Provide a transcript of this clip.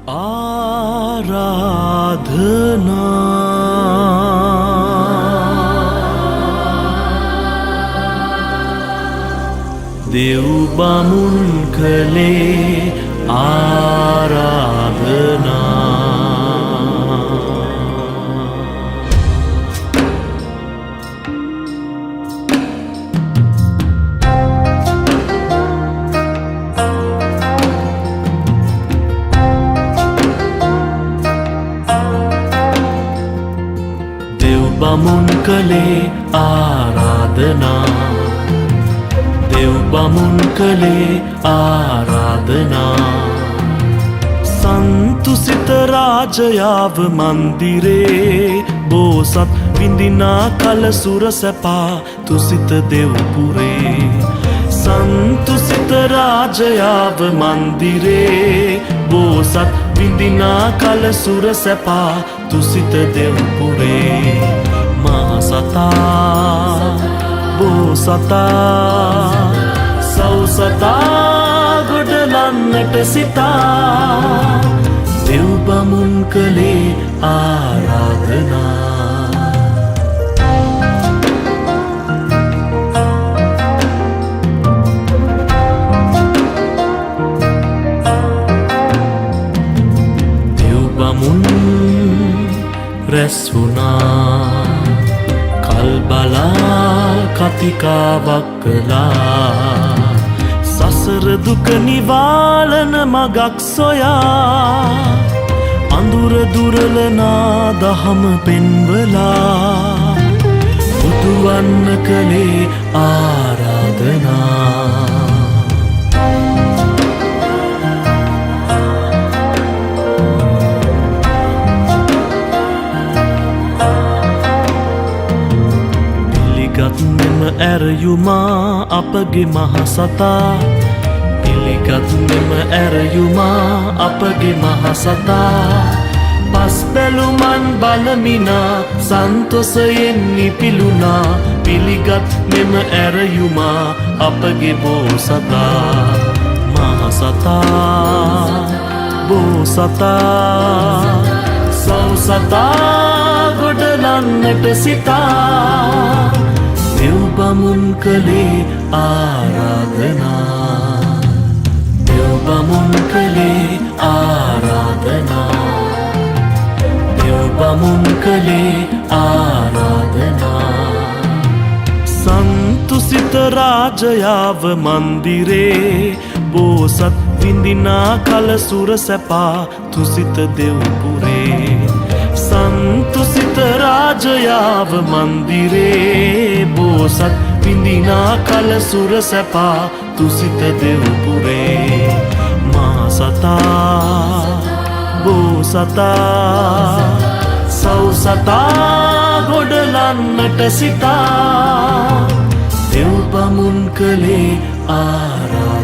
ආරාධනා දෙව් බමුන් කළේ ආරාධනා බමුන් කළේ ආරාධනා දෙව් බමුන් කළේ ආරාධනා සන්තුසිත රාජයාව මන්දිරේ බෝසත් විඳිනා කල සුරසැපා තුසිත දෙව්පුරේ සන්තුසිත රාජයාව මන්දිරේ බෝසත් විඳිනා කල සුරසැපා තුසිත දෙව්පුරේ මහසතා බෝසතා සෞසතා ගොඩලන්නට සිතා දෙව් බමුන් කළේ ආරාධනා දෙව් බමුන් රැස් වුණා කල්බලා කතිකාවක් කළා සසර දුක නිවාලන මගක් සොයා අඳුර දුරලනා දහම පෙන්වලා බුදුවන්න කළේ ආරාධනා මෙම ඇරයුමා අපගේ මහසතා පිළිගත් මෙම ඇරයුමා අපගේ මහසතා පස් බැලුමන් බලමිනා සන්තොසයෙන් නිපිලුනා පිළිගත් මෙම ඇරයුමා අපගේ බෝසතා මහසතා බෝසතා සෞසතා ගොඩලන්නට සිතා දෙව් බමුන් කළේ ආරාධනා දෙව් බමුන් කළේ ආරාධනා දෙව් බමුන් කළේ ආරාධනා සන්තුසිත රාජයාව මන්දිරේ බෝසත් විඳිනා කල සුරසැපා තුසිත දෙව්පුරේ සන්තුසිත රාජයාව මන්දිරේ බෝසත් විඳිනා කල සුරසැපා තුසිත දෙව්පුරේ මහසතා බෝසතා සෞසතා ගොඩලන්නට සිතා දෙව් බමුන් කළේ ආරාධනා